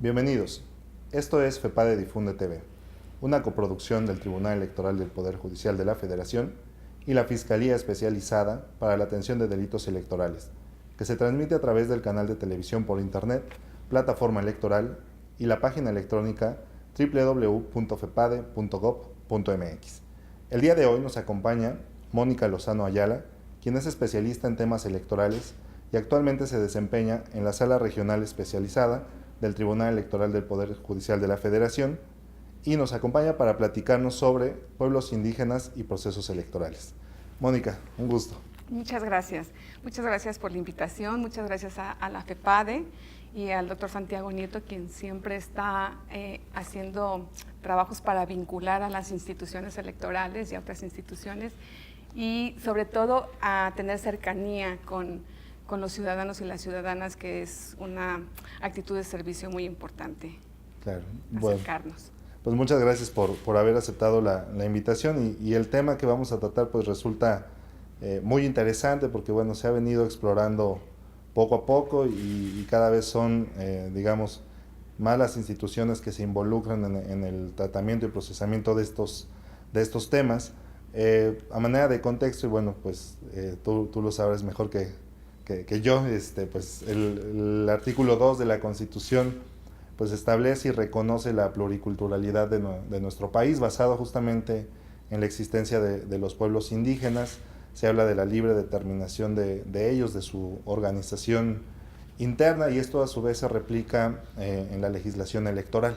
Bienvenidos. Esto es FEPADE Difunde TV, una coproducción del Tribunal Electoral del Poder Judicial de la Federación y la Fiscalía Especializada para la Atención de Delitos Electorales, que se transmite a través del canal de televisión por Internet, plataforma electoral y la página electrónica www.fepade.gov.mx. El día de hoy nos acompaña Mónica Lozano Ayala, quien es especialista en temas electorales y actualmente se desempeña en la Sala Regional Especializada del Tribunal Electoral del Poder Judicial de la Federación y nos acompaña para platicarnos sobre pueblos indígenas y procesos electorales. Mónica, un gusto. Muchas gracias por la invitación, muchas gracias a la FEPADE y al doctor Santiago Nieto, quien siempre está haciendo trabajos para vincular a las instituciones electorales y a otras instituciones y sobre todo a tener cercanía con los ciudadanos y las ciudadanas, que es una actitud de servicio muy importante. Claro, acercarnos. Bueno, pues muchas gracias por haber aceptado la invitación y el tema que vamos a tratar pues resulta muy interesante porque bueno, se ha venido explorando poco a poco y cada vez son, digamos, más las instituciones que se involucran en el tratamiento y procesamiento de estos temas. A manera de contexto, y bueno, pues tú lo sabrás mejor que yo, pues el artículo 2 de la Constitución pues establece y reconoce la pluriculturalidad de nuestro país, basado justamente en la existencia de los pueblos indígenas. Se habla de la libre determinación de ellos, de su organización interna, y esto a su vez se replica en la legislación electoral,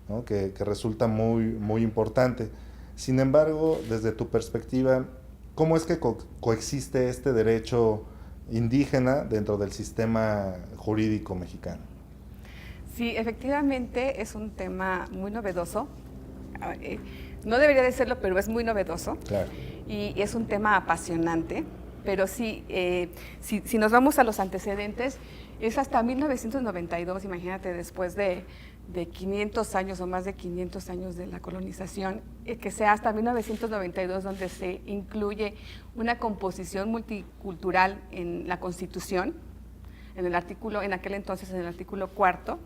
¿no? que resulta muy importante. Sin embargo, desde tu perspectiva, ¿cómo es que coexiste este derecho indígena dentro del sistema jurídico mexicano? Sí, efectivamente es un tema muy novedoso. No debería de serlo, pero es muy novedoso. Claro. Y es un tema apasionante. Pero sí, si nos vamos a los antecedentes, es hasta 1992, imagínate, después de 500 años o más de 500 años de la colonización, que sea hasta 1992 donde se incluye una composición multicultural en la Constitución, en aquel entonces en el artículo 4,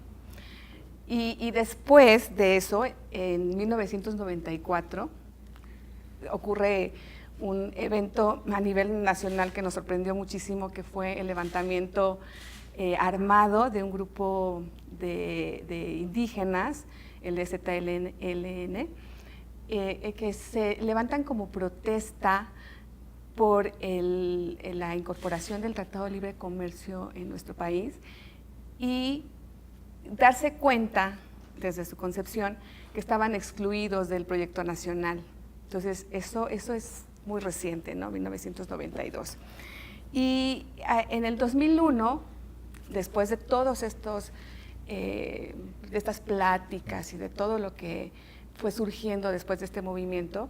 y después de eso, en 1994, ocurre un evento a nivel nacional que nos sorprendió muchísimo, que fue el levantamiento armado de un grupo de indígenas, el ZLN, que se levantan como protesta por la incorporación del Tratado de Libre Comercio en nuestro país y darse cuenta desde su concepción que estaban excluidos del proyecto nacional. Entonces eso es muy reciente, ¿no? 1992. Y en el 2001, después de todos de estas pláticas y de todo lo que fue surgiendo después de este movimiento,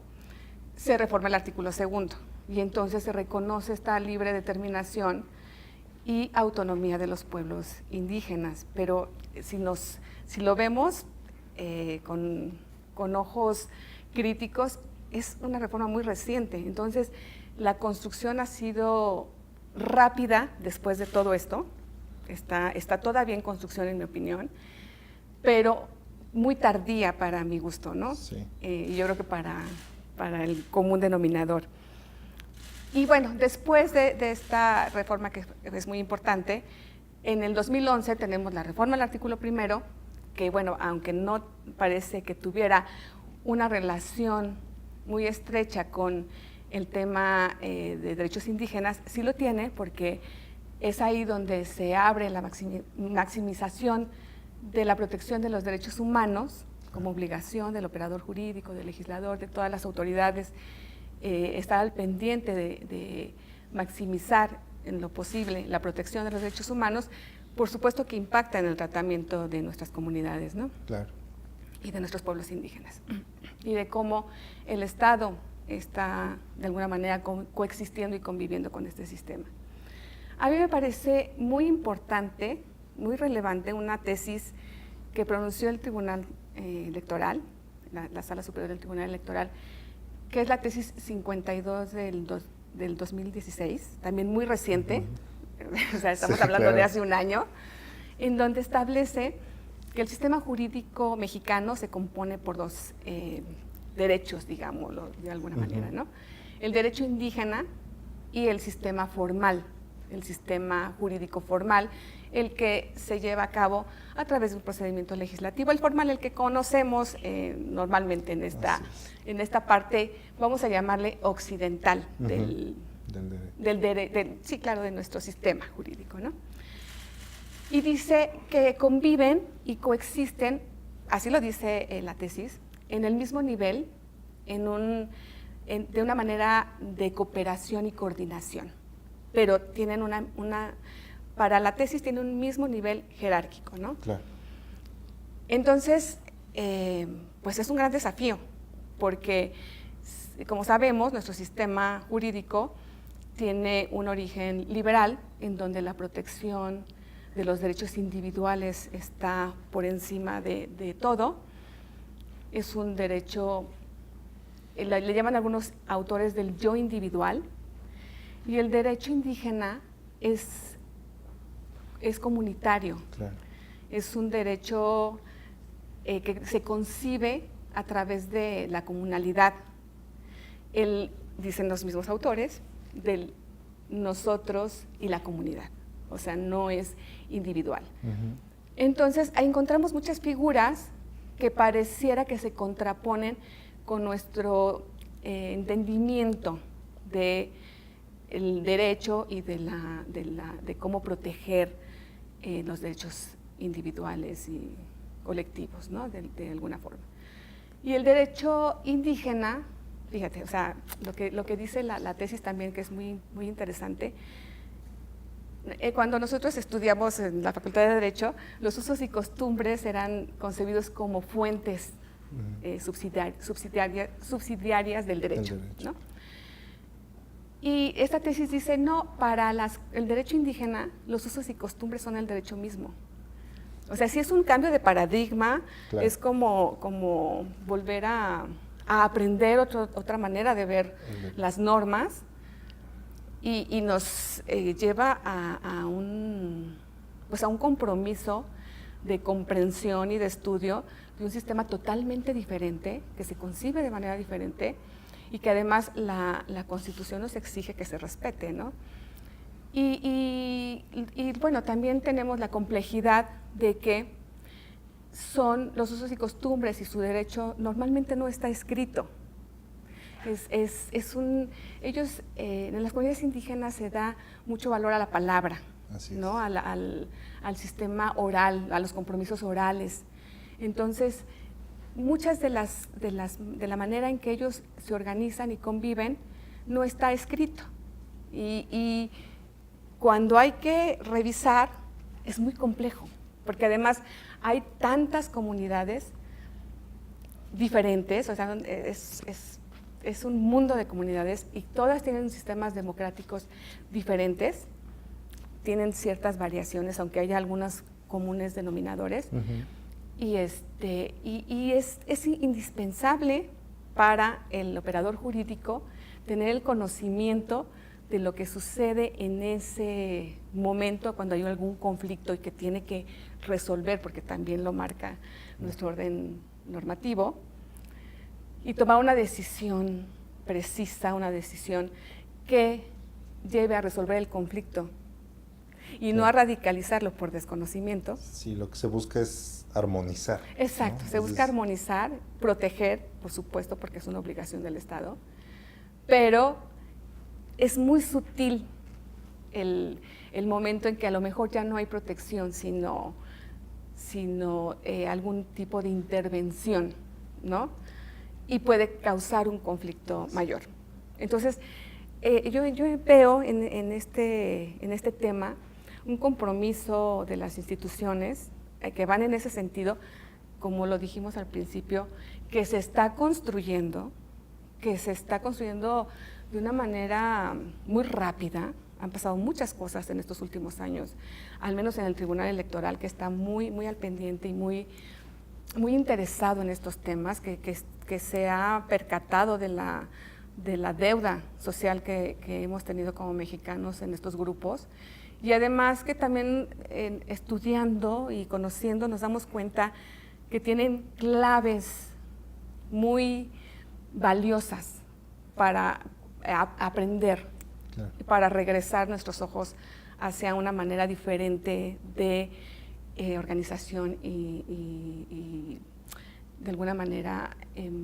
se reforma el artículo 2 y entonces se reconoce esta libre determinación y autonomía de los pueblos indígenas. Pero si lo vemos con ojos críticos, es una reforma muy reciente. Entonces, la construcción ha sido rápida después de todo esto. Está todavía en construcción, en mi opinión, pero muy tardía para mi gusto, ¿no? Sí. Y yo creo que para el común denominador. Y bueno, después de esta reforma, que es muy importante, en el 2011 tenemos la reforma del artículo 1, que bueno, aunque no parece que tuviera una relación muy estrecha con el tema de derechos indígenas, sí lo tiene, porque es ahí donde se abre la maximización de la protección de los derechos humanos como obligación del operador jurídico, del legislador, de todas las autoridades, estar al pendiente de maximizar en lo posible la protección de los derechos humanos. Por supuesto que impacta en el tratamiento de nuestras comunidades, ¿no? Claro. Y de nuestros pueblos indígenas, y de cómo el Estado está de alguna manera coexistiendo y conviviendo con este sistema. A mí me parece muy importante, muy relevante, una tesis que pronunció el Tribunal Electoral, la Sala Superior del Tribunal Electoral, que es la tesis 52 del 2016, también muy reciente, o sea, estamos hablando de hace un año, en donde establece que el sistema jurídico mexicano se compone por dos derechos, digámoslo de alguna manera, ¿no? El derecho indígena y el sistema formal, el sistema jurídico formal, el que se lleva a cabo a través de un procedimiento legislativo. El formal, el que conocemos normalmente en esta parte, vamos a llamarle occidental sí, claro, de nuestro sistema jurídico, ¿no? Y dice que conviven y coexisten, así lo dice la tesis, en el mismo nivel, de una manera de cooperación y coordinación, pero tienen para la tesis tiene un mismo nivel jerárquico, ¿no? Claro. Entonces, pues es un gran desafío, porque como sabemos, nuestro sistema jurídico tiene un origen liberal, en donde la protección de los derechos individuales está por encima de todo. Es un derecho, le llaman algunos autores del yo individual, y el derecho indígena es comunitario. Claro. Es un derecho que se concibe a través de la comunalidad. Dicen los mismos autores, del nosotros y la comunidad, o sea, no es individual. Entonces, ahí encontramos muchas figuras que pareciera que se contraponen con nuestro entendimiento del derecho y de cómo proteger los derechos individuales y colectivos, ¿no? de alguna forma. Y el derecho indígena, fíjate, o sea, lo que dice la tesis también, que es muy, muy interesante. Cuando nosotros estudiamos en la Facultad de Derecho, los usos y costumbres eran concebidos como fuentes subsidiarias del derecho, ¿no? Y esta tesis dice, no, para el derecho indígena, los usos y costumbres son el derecho mismo. O sea, sí es un cambio de paradigma, claro. Es como volver a aprender otra manera de ver las normas, y nos lleva a un compromiso de comprensión y de estudio de un sistema totalmente diferente, que se concibe de manera diferente, y que además la Constitución nos exige que se respete, ¿no? Y bueno, también tenemos la complejidad de que son los usos y costumbres, y su derecho normalmente no está escrito. Ellos, en las comunidades indígenas se da mucho valor a la palabra, ¿no? Al sistema oral, a los compromisos orales. Entonces, muchas de la manera en que ellos se organizan y conviven no está escrito. Y cuando hay que revisar, es muy complejo, porque además hay tantas comunidades diferentes, o sea, es un mundo de comunidades, y todas tienen sistemas democráticos diferentes, tienen ciertas variaciones, aunque haya algunos comunes denominadores. Y es indispensable para el operador jurídico tener el conocimiento de lo que sucede en ese momento cuando hay algún conflicto y que tiene que resolver, porque también lo marca nuestro orden normativo, y tomar una decisión precisa, una decisión que lleve a resolver el conflicto y no a radicalizarlo por desconocimiento. Sí, lo que se busca es armonizar. Exacto, ¿no? Se busca armonizar, proteger, por supuesto, porque es una obligación del Estado, pero es muy sutil el momento en que a lo mejor ya no hay protección, sino algún tipo de intervención, ¿no? Y puede causar un conflicto mayor. Entonces, yo veo en este tema un compromiso de las instituciones que van en ese sentido, como lo dijimos al principio, que se está construyendo de una manera muy rápida. Han pasado muchas cosas en estos últimos años, al menos en el Tribunal Electoral, que está muy, muy al pendiente y muy, muy interesado en estos temas, que se ha percatado de la deuda social que hemos tenido como mexicanos en estos grupos, Y además que también estudiando y conociendo nos damos cuenta que tienen claves muy valiosas para aprender, claro, para regresar nuestros ojos hacia una manera diferente de organización y de alguna manera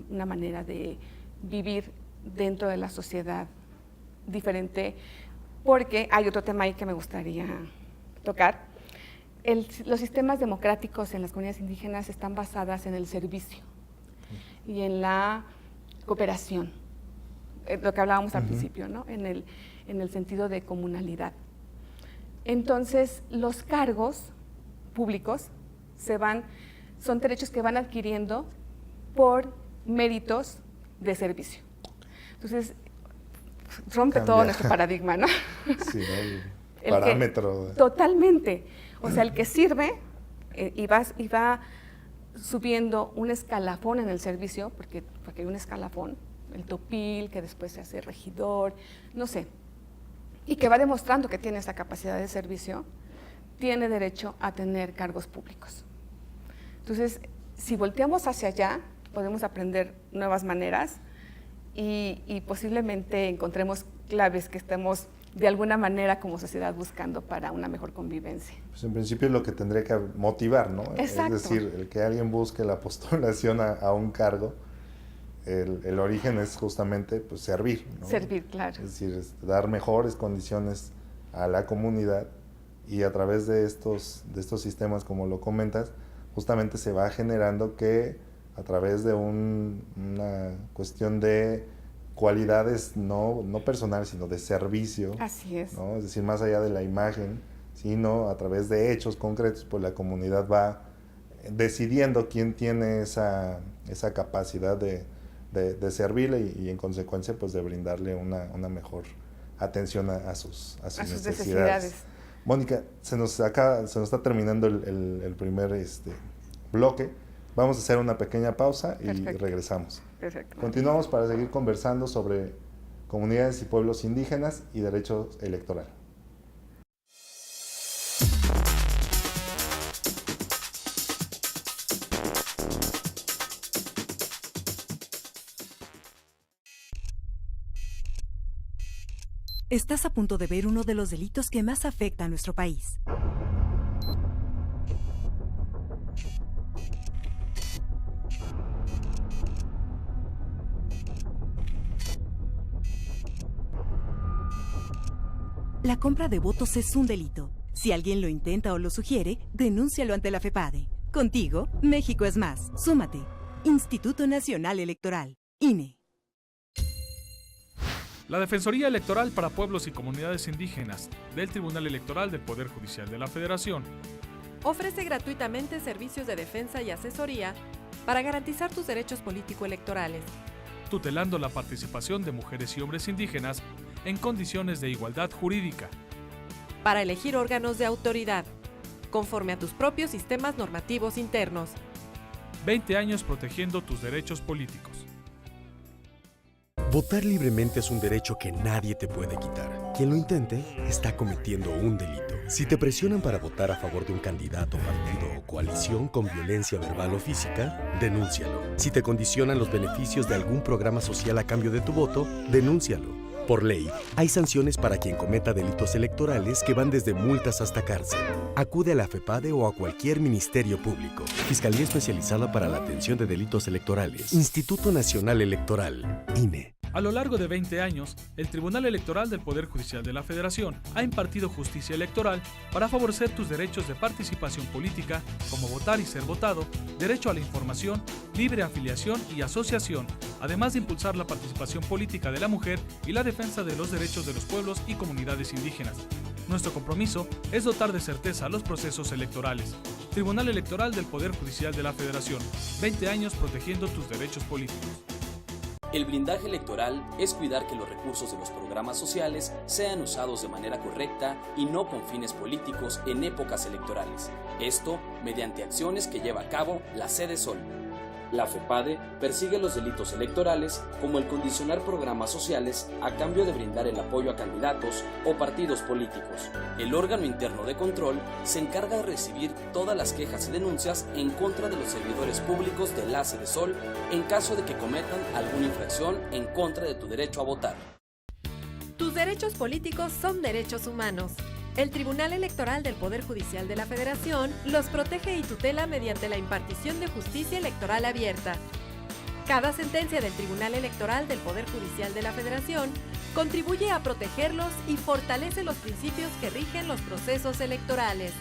una manera de vivir dentro de la sociedad diferente, porque hay otro tema ahí que me gustaría tocar. Los sistemas democráticos en las comunidades indígenas están basadas en el servicio y en la cooperación, lo que hablábamos al principio, ¿no? En el sentido de comunalidad. Entonces, los cargos públicos son derechos que van adquiriendo por méritos de servicio. Entonces, rompe todo nuestro paradigma, ¿no? Sí, el parámetro. Totalmente. O sea, el que sirve y va subiendo un escalafón en el servicio, porque hay un escalafón, el topil, que después se hace regidor, no sé, y que va demostrando que tiene esa capacidad de servicio, tiene derecho a tener cargos públicos. Entonces, si volteamos hacia allá, podemos aprender nuevas maneras y posiblemente encontremos claves que estemos de alguna manera como sociedad buscando para una mejor convivencia. Pues en principio es lo que tendría que motivar, ¿no? Exacto. Es decir, el que alguien busque la postulación a un cargo, el origen es justamente pues servir, ¿no? Servir, claro. Es decir, dar mejores condiciones a la comunidad, y a través de estos sistemas, como lo comentas, justamente se va generando que a través de una cuestión de cualidades no personales, sino de servicio. Así es. ¿No? Es decir, más allá de la imagen, sino a través de hechos concretos, pues la comunidad va decidiendo quién tiene esa capacidad de servirle y en consecuencia pues de brindarle una mejor atención a sus necesidades. Mónica, se nos está terminando el primer bloque. Vamos a hacer una pequeña pausa. Perfecto. Y regresamos. Perfecto. Continuamos para seguir conversando sobre comunidades y pueblos indígenas y derecho electoral. Estás a punto de ver uno de los delitos que más afecta a nuestro país. La compra de votos es un delito. Si alguien lo intenta o lo sugiere, denúncialo ante la FEPADE. Contigo, México es más. Súmate. Instituto Nacional Electoral, INE. La Defensoría Electoral para Pueblos y Comunidades Indígenas del Tribunal Electoral del Poder Judicial de la Federación ofrece gratuitamente servicios de defensa y asesoría para garantizar tus derechos político-electorales, tutelando la participación de mujeres y hombres indígenas en condiciones de igualdad jurídica, para elegir órganos de autoridad, conforme a tus propios sistemas normativos internos. 20 años protegiendo tus derechos políticos. Votar libremente es un derecho que nadie te puede quitar. Quien lo intente está cometiendo un delito. Si te presionan para votar a favor de un candidato, partido o coalición con violencia verbal o física, denúncialo. Si te condicionan los beneficios de algún programa social a cambio de tu voto, denúncialo. Por ley, hay sanciones para quien cometa delitos electorales que van desde multas hasta cárcel. Acude a la FEPADE o a cualquier ministerio público. Fiscalía Especializada para la Atención de Delitos Electorales. Instituto Nacional Electoral, INE. A lo largo de 20 años, el Tribunal Electoral del Poder Judicial de la Federación ha impartido justicia electoral para favorecer tus derechos de participación política, como votar y ser votado, derecho a la información, libre afiliación y asociación, además de impulsar la participación política de la mujer y la defensa de los derechos de los pueblos y comunidades indígenas. Nuestro compromiso es dotar de certeza los procesos electorales. Tribunal Electoral del Poder Judicial de la Federación, 20 años protegiendo tus derechos políticos. El blindaje electoral es cuidar que los recursos de los programas sociales sean usados de manera correcta y no con fines políticos en épocas electorales. Esto mediante acciones que lleva a cabo la Sede Sol. La FEPADE persigue los delitos electorales como el condicionar programas sociales a cambio de brindar el apoyo a candidatos o partidos políticos. El órgano interno de control se encarga de recibir todas las quejas y denuncias en contra de los servidores públicos de la Sedesol en caso de que cometan alguna infracción en contra de tu derecho a votar. Tus derechos políticos son derechos humanos. El Tribunal Electoral del Poder Judicial de la Federación los protege y tutela mediante la impartición de justicia electoral abierta. Cada sentencia del Tribunal Electoral del Poder Judicial de la Federación contribuye a protegerlos y fortalece los principios que rigen los procesos electorales.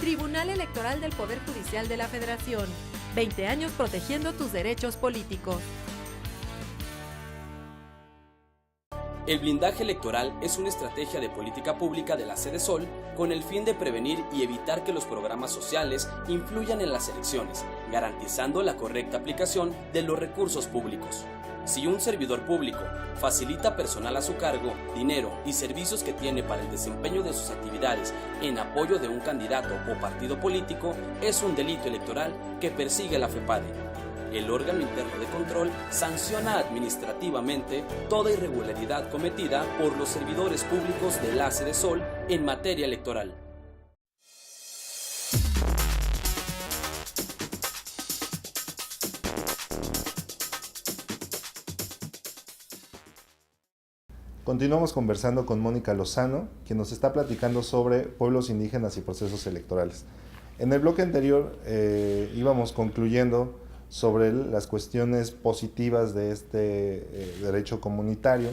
Tribunal Electoral del Poder Judicial de la Federación. 20 años protegiendo tus derechos políticos. El blindaje electoral es una estrategia de política pública de la Sedesol con el fin de prevenir y evitar que los programas sociales influyan en las elecciones, garantizando la correcta aplicación de los recursos públicos. Si un servidor público facilita personal a su cargo, dinero y servicios que tiene para el desempeño de sus actividades en apoyo de un candidato o partido político, es un delito electoral que persigue la FEPADE. El órgano interno de control sanciona administrativamente toda irregularidad cometida por los servidores públicos de la Sedesol en materia electoral. Continuamos conversando con Mónica Lozano, quien nos está platicando sobre pueblos indígenas y procesos electorales. En el bloque anterior íbamos concluyendo sobre las cuestiones positivas de este derecho comunitario.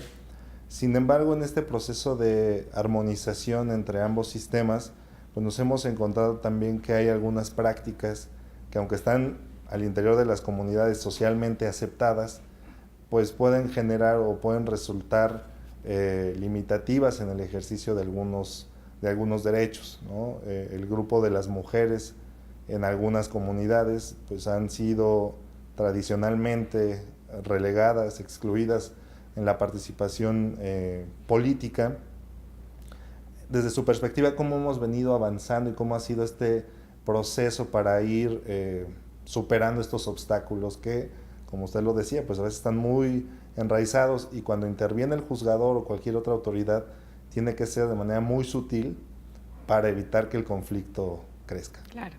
Sin embargo, en este proceso de armonización entre ambos sistemas, pues nos hemos encontrado también que hay algunas prácticas que, aunque están al interior de las comunidades socialmente aceptadas, pues pueden generar o pueden resultar limitativas en el ejercicio de algunos derechos, ¿no? El grupo de las mujeres en algunas comunidades pues han sido tradicionalmente relegadas, excluidas en la participación política. Desde su perspectiva, ¿cómo hemos venido avanzando y cómo ha sido este proceso para ir superando estos obstáculos que, como usted lo decía, pues a veces están muy enraizados y cuando interviene el juzgador o cualquier otra autoridad tiene que ser de manera muy sutil para evitar que el conflicto crezca? Claro.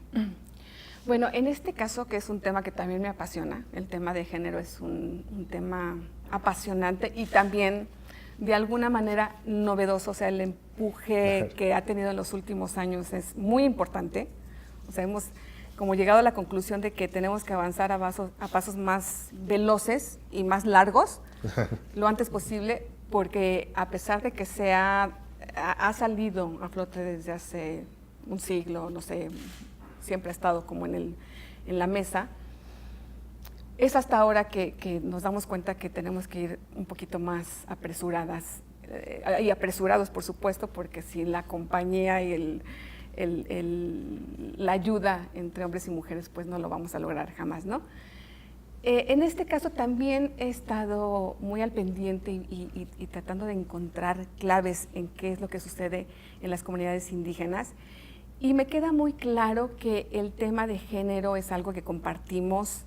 Bueno, en este caso, que es un tema que también me apasiona, el tema de género es un tema apasionante y también de alguna manera novedoso, o sea, el empuje que ha tenido en los últimos años es muy importante. O sea, hemos como llegado a la conclusión de que tenemos que avanzar a pasos más veloces y más largos lo antes posible, porque a pesar de que ha salido a flote desde hace un siglo, no sé, siempre ha estado como en la mesa, es hasta ahora que nos damos cuenta que tenemos que ir un poquito más apresuradas y apresurados, por supuesto, porque sin la compañía y la ayuda entre hombres y mujeres, pues no lo vamos a lograr jamás, ¿no? En este caso también he estado muy al pendiente y tratando de encontrar claves en qué es lo que sucede en las comunidades indígenas. Y me queda muy claro que el tema de género es algo que compartimos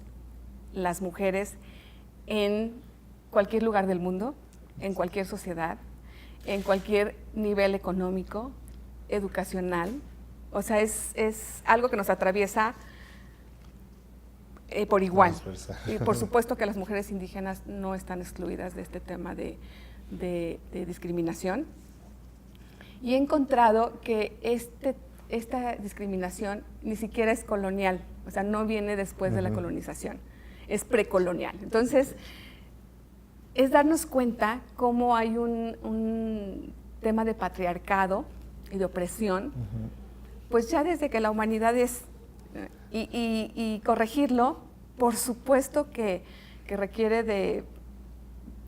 las mujeres en cualquier lugar del mundo, en cualquier sociedad, en cualquier nivel económico, educacional. O sea, es algo que nos atraviesa por igual. Y por supuesto que las mujeres indígenas no están excluidas de este tema de discriminación. Y he encontrado que esta discriminación ni siquiera es colonial, o sea, no viene después de la colonización, es precolonial. Entonces, es darnos cuenta cómo hay un tema de patriarcado y de opresión, pues ya desde que la humanidad es, y corregirlo, por supuesto que requiere de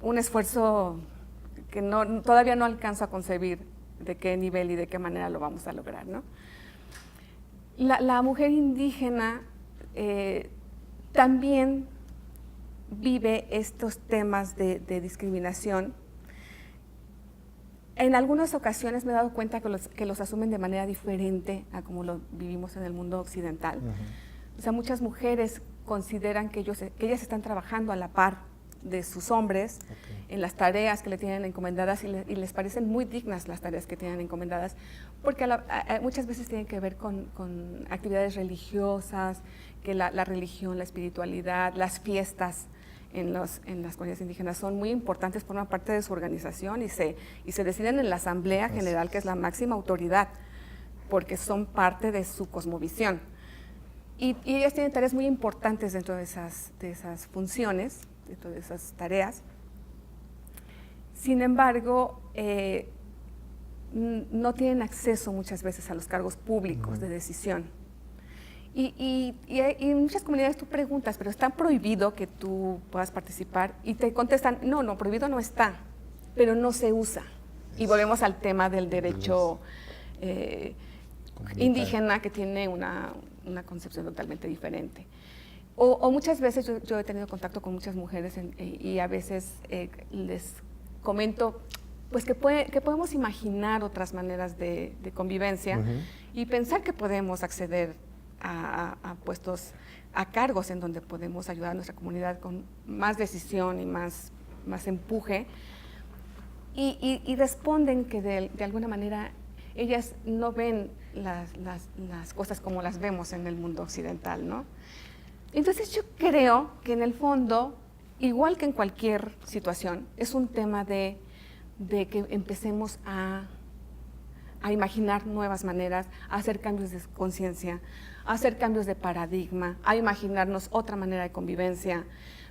un esfuerzo que todavía no alcanzo a concebir de qué nivel y de qué manera lo vamos a lograr, ¿no? La mujer indígena también vive estos temas de discriminación. En algunas ocasiones me he dado cuenta que los asumen de manera diferente a como lo vivimos en el mundo occidental. O sea, muchas mujeres consideran que ellas están trabajando a la par de sus hombres en las tareas que le tienen encomendadas y les parecen muy dignas las tareas que tienen encomendadas, porque muchas veces tienen que ver con actividades religiosas, que la religión, la espiritualidad, las fiestas en las comunidades indígenas son muy importantes, forman parte de su organización y se deciden en la Asamblea General, que es la máxima autoridad, porque son parte de su cosmovisión. Y ellas tienen tareas muy importantes dentro de esas funciones, dentro de esas tareas. Sin embargo, no tienen acceso muchas veces a los cargos públicos de decisión. Y en muchas comunidades tú preguntas, pero ¿está prohibido que tú puedas participar? Y te contestan, no, prohibido no está, pero no se usa. Y volvemos al tema del derecho indígena, que tiene una concepción totalmente diferente. O muchas veces yo he tenido contacto con muchas mujeres y a veces les comento pues que podemos imaginar otras maneras de convivencia y pensar que podemos acceder a puestos, a cargos en donde podemos ayudar a nuestra comunidad con más decisión y más empuje. Y responden que de alguna manera ellas no ven las cosas como las vemos en el mundo occidental, ¿no? Entonces yo creo que en el fondo, igual que en cualquier situación, es un tema de que empecemos a imaginar nuevas maneras, a hacer cambios de conciencia, a hacer cambios de paradigma, a imaginarnos otra manera de convivencia,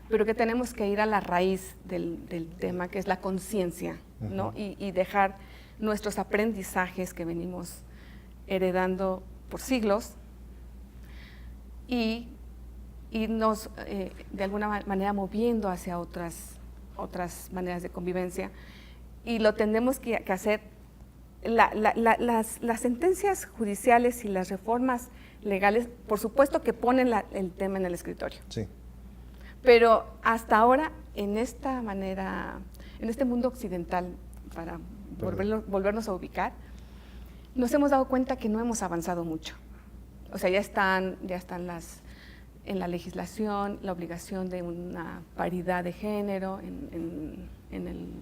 pero que tenemos que ir a la raíz del tema, que es la conciencia, ¿no? Y dejar nuestros aprendizajes que venimos heredando por siglos y nos, de alguna manera, moviendo hacia otras maneras de convivencia. Y lo tenemos que hacer. Las sentencias judiciales y las reformas legales, por supuesto que ponen el tema en el escritorio. Sí. Pero hasta ahora, en esta manera, en este mundo occidental, para volvernos a ubicar, nos hemos dado cuenta que no hemos avanzado mucho. O sea, ya están en la legislación la obligación de una paridad de género en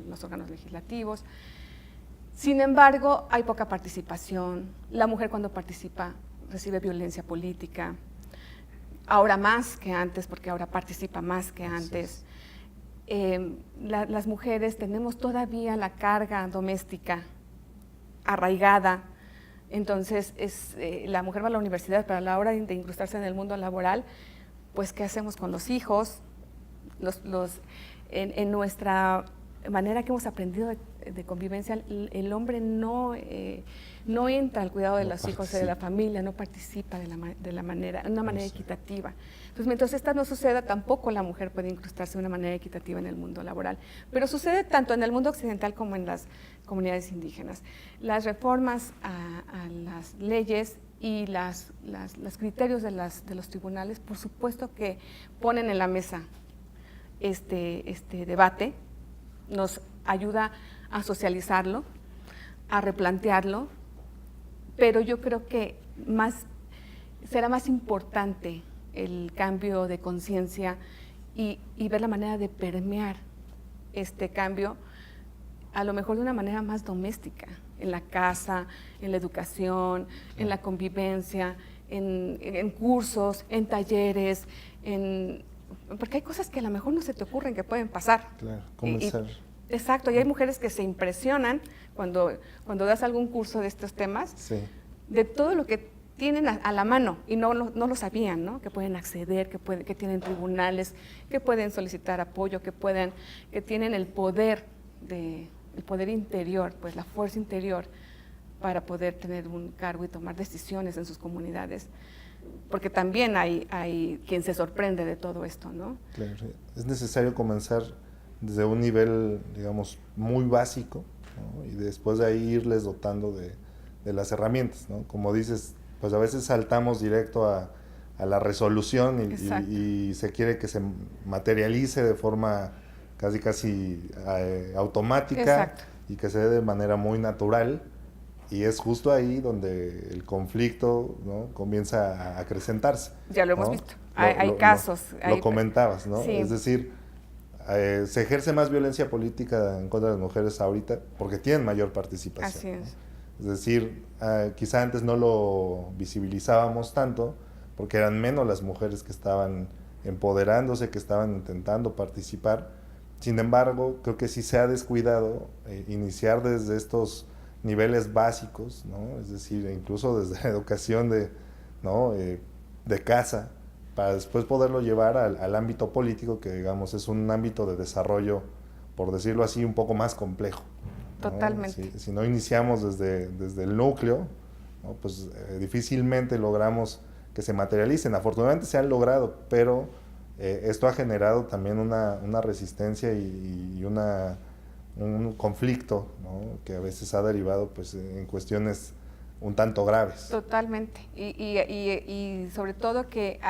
los órganos legislativos. Sin embargo, hay poca participación. La mujer cuando participa recibe violencia política, ahora más que antes, porque ahora participa más que antes. Las mujeres tenemos todavía la carga doméstica arraigada. Entonces, la mujer va a la universidad, pero a la hora de incrustarse en el mundo laboral, pues, ¿qué hacemos con los hijos? En nuestra manera que hemos aprendido de convivencia, el hombre no entra al cuidado de los hijos de la familia, no participa de una manera equitativa. Entonces, mientras esta no suceda, tampoco la mujer puede incrustarse de una manera equitativa en el mundo laboral. Pero sucede tanto en el mundo occidental como en las comunidades indígenas. Las reformas a las leyes y los criterios de los tribunales, por supuesto que ponen en la mesa este debate, nos ayuda a socializarlo, a replantearlo, pero yo creo que será más importante el cambio de conciencia y ver la manera de permear este cambio, a lo mejor de una manera más doméstica, en la casa, en la educación, en la convivencia, en cursos, en talleres, porque hay cosas que a lo mejor no se te ocurren que pueden pasar. Claro, comenzar. Exacto, y hay mujeres que se impresionan cuando das algún curso de estos temas, Sí. de todo lo que tienen a la mano y no lo sabían, ¿no? Que pueden acceder, que tienen tribunales, que pueden solicitar apoyo, que tienen el poder interior, pues la fuerza interior para poder tener un cargo y tomar decisiones en sus comunidades. Porque también hay quien se sorprende de todo esto, ¿no? Claro, es necesario comenzar desde un nivel, digamos, muy básico, ¿no? Y después de ahí irles dotando de las herramientas, ¿no? Como dices, pues a veces saltamos directo a la resolución y se quiere que se materialice de forma casi automática. Exacto. Y que se dé de manera muy natural, y es justo ahí donde el conflicto, ¿no? comienza a acrecentarse. Ya lo hemos ¿no? visto. Hay casos. Lo comentabas, ¿no? Sí. Es decir, se ejerce más violencia política en contra de las mujeres ahorita porque tienen mayor participación. Así es. ¿no? Es decir, quizá antes no lo visibilizábamos tanto porque eran menos las mujeres que estaban empoderándose, que estaban intentando participar. Sin embargo, creo que sí se ha descuidado iniciar desde estos niveles básicos, ¿no? Es decir, incluso desde la educación de casa, para después poderlo llevar al ámbito político, que digamos es un ámbito de desarrollo, por decirlo así, un poco más complejo, ¿no? Totalmente. Si no iniciamos desde el núcleo, ¿no? Pues difícilmente logramos que se materialicen. Afortunadamente se han logrado, pero esto ha generado también una resistencia y un conflicto, ¿no? Que a veces ha derivado pues, en cuestiones un tanto graves. Totalmente. Y sobre todo que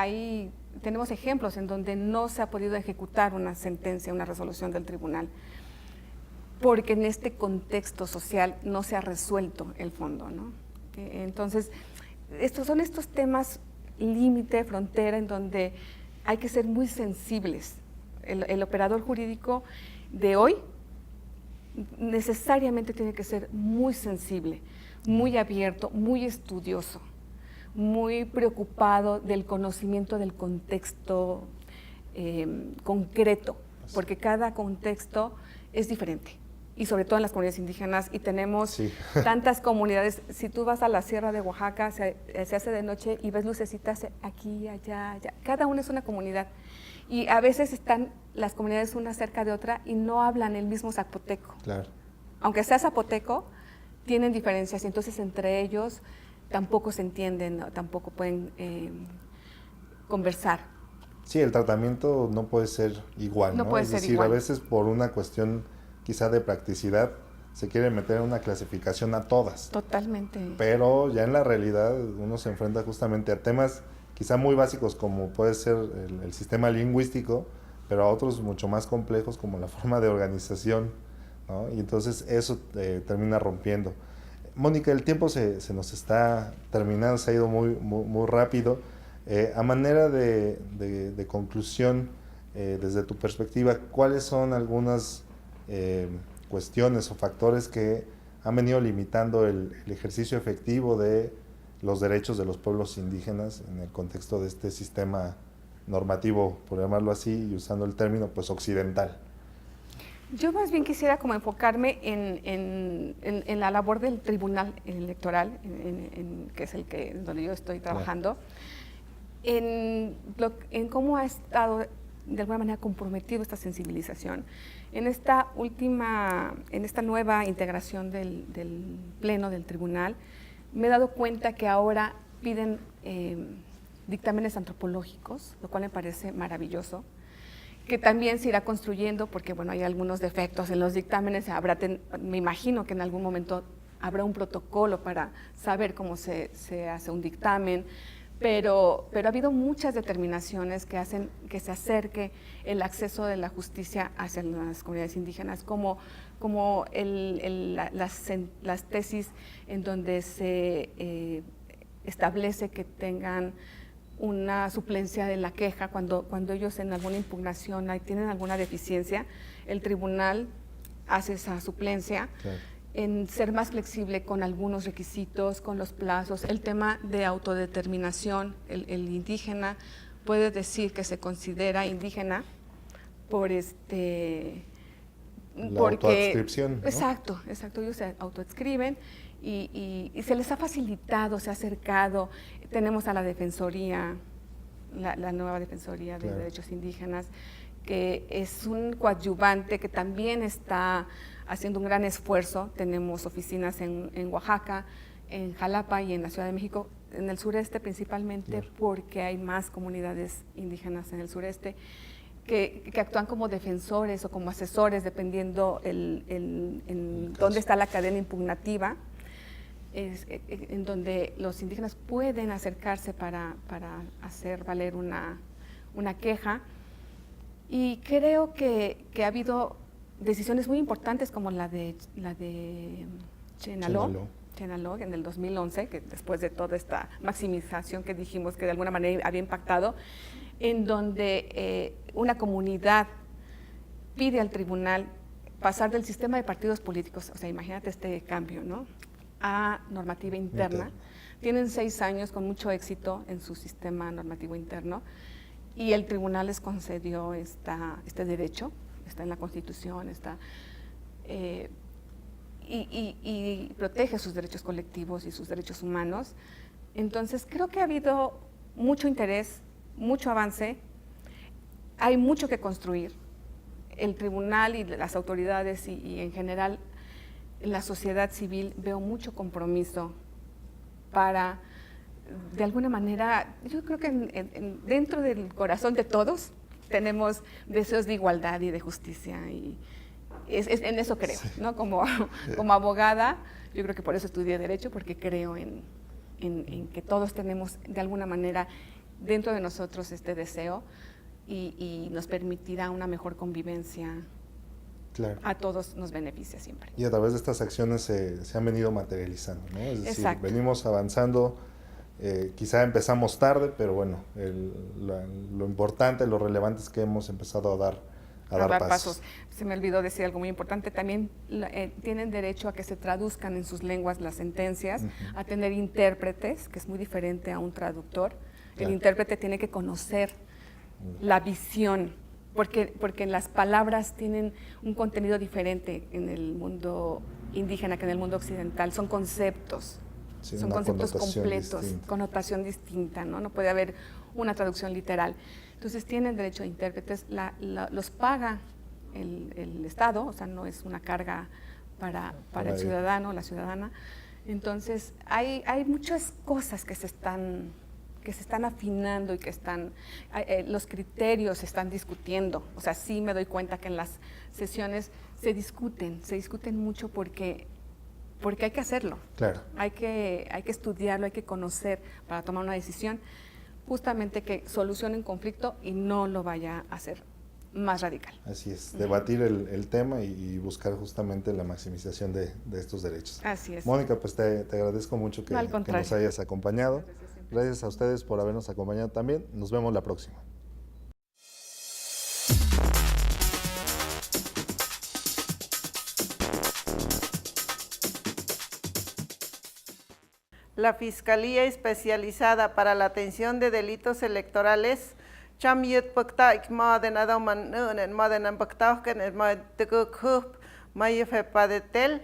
tenemos ejemplos en donde no se ha podido ejecutar una sentencia, una resolución del tribunal, porque en este contexto social no se ha resuelto el fondo, ¿no? Entonces, son estos temas límite, frontera, en donde hay que ser muy sensibles. El operador jurídico de hoy necesariamente tiene que ser muy sensible, muy abierto, muy estudioso, muy preocupado del conocimiento del contexto concreto, porque cada contexto es diferente. Y sobre todo en las comunidades indígenas, y tenemos tantas comunidades. Si tú vas a la Sierra de Oaxaca, se hace de noche y ves lucecitas aquí, allá, allá. Cada una es una comunidad. Y a veces están las comunidades una cerca de otra y no hablan el mismo zapoteco. Claro. Aunque sea zapoteco, tienen diferencias, y entonces entre ellos tampoco se entienden, ¿no? Tampoco pueden conversar. Sí, el tratamiento no puede ser igual, ¿no? Puede ser decir, igual. A veces por una cuestión quizá de practicidad se quiere meter en una clasificación a todas. Totalmente. Pero ya en la realidad uno se enfrenta justamente a temas quizá muy básicos como puede ser el sistema lingüístico, pero a otros mucho más complejos como la forma de organización, ¿no? Y entonces eso termina rompiendo. Mónica, el tiempo se nos está terminando, se ha ido muy rápido. A manera de conclusión, desde tu perspectiva, ¿cuáles son algunas cuestiones o factores que han venido limitando el ejercicio efectivo de los derechos de los pueblos indígenas en el contexto de este sistema normativo, por llamarlo así, y usando el término pues occidental? Yo más bien quisiera como enfocarme en la labor del Tribunal Electoral, que es donde yo estoy trabajando, en cómo ha estado de alguna manera comprometido esta sensibilización. En esta nueva integración del Pleno del Tribunal, me he dado cuenta que ahora piden dictámenes antropológicos, lo cual me parece maravilloso, que también se irá construyendo, porque bueno, hay algunos defectos en los dictámenes, me imagino que en algún momento habrá un protocolo para saber cómo se hace un dictamen, pero ha habido muchas determinaciones que hacen que se acerque el acceso de la justicia hacia las comunidades indígenas, como las tesis en donde se establece que tengan una suplencia de la queja cuando ellos en alguna impugnación tienen alguna deficiencia, el tribunal hace esa suplencia. Claro. En ser más flexible con algunos requisitos, con los plazos, el tema de autodeterminación, el indígena puede decir que se considera indígena porque autoadscripción, ¿no? Exacto, ellos se autoadscriben y se les ha facilitado, se ha acercado. Tenemos a la Defensoría, la nueva Defensoría de Derechos Indígenas, que es un coadyuvante que también está haciendo un gran esfuerzo. Tenemos oficinas en Oaxaca, en Jalapa y en la Ciudad de México, en el sureste principalmente, porque hay más comunidades indígenas en el sureste, que actúan como defensores o como asesores, dependiendo en dónde está la cadena impugnativa, en donde los indígenas pueden acercarse para hacer valer una queja. Y creo que ha habido decisiones muy importantes como la de Chenaló en el 2011, que después de toda esta maximización que dijimos que de alguna manera había impactado, en donde una comunidad pide al tribunal pasar del sistema de partidos políticos, o sea, imagínate este cambio, ¿no?, a normativa interna. Tienen 6 años con mucho éxito en su sistema normativo interno y el tribunal les concedió este derecho, está en la Constitución, y protege sus derechos colectivos y sus derechos humanos. Entonces, creo que ha habido mucho interés, mucho avance, hay mucho que construir. El tribunal y las autoridades y en general la sociedad civil veo mucho compromiso para, de alguna manera, yo creo que dentro del corazón de todos tenemos deseos de igualdad y de justicia, y en eso creo, sí, ¿no? Como abogada, yo creo que por eso estudié Derecho, porque creo en que todos tenemos de alguna manera dentro de nosotros este deseo y nos permitirá una mejor convivencia. Claro. A todos nos beneficia siempre. Y a través de estas acciones se han venido materializando, ¿no? Es decir, exacto, venimos avanzando, quizá empezamos tarde, pero bueno, lo importante, lo relevante es que hemos empezado a dar pasos. Se me olvidó decir algo muy importante, también tienen derecho a que se traduzcan en sus lenguas las sentencias, a tener intérpretes, que es muy diferente a un traductor. Claro. El intérprete tiene que conocer la visión, porque las palabras tienen un contenido diferente en el mundo indígena que en el mundo occidental, son conceptos, sí, son conceptos completos, distinta. Connotación distinta, ¿no? No puede haber una traducción literal. Entonces tienen derecho a intérpretes, los paga el Estado, o sea, no es una carga para el ciudadano, la ciudadana. Entonces hay muchas cosas que se están afinando y que los criterios se están discutiendo. O sea, sí me doy cuenta que en las sesiones se discuten mucho porque hay que hacerlo. Claro. Hay que estudiarlo, hay que conocer para tomar una decisión, justamente que solucione un conflicto y no lo vaya a hacer más radical. Así es, debatir el tema y buscar justamente la maximización de estos derechos. Así es. Mónica, pues te agradezco mucho que nos hayas acompañado. Gracias a ustedes por habernos acompañado también. Nos vemos la próxima. La Fiscalía Especializada para la Atención de Delitos Electorales Chamyut Pactaik Maden Adaman en Maden Pactauken en Madekup Mayefe Padetel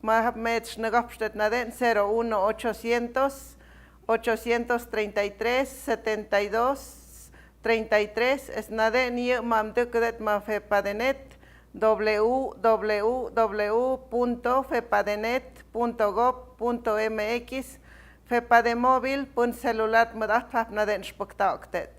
Mahamech Negapstet Naden 01800 833 72 33 es Naden Mamdekudet Mafepadenet www.fepadenet.gov.mx Fepademóvil.celular Madaspap Naden Spoktauktet.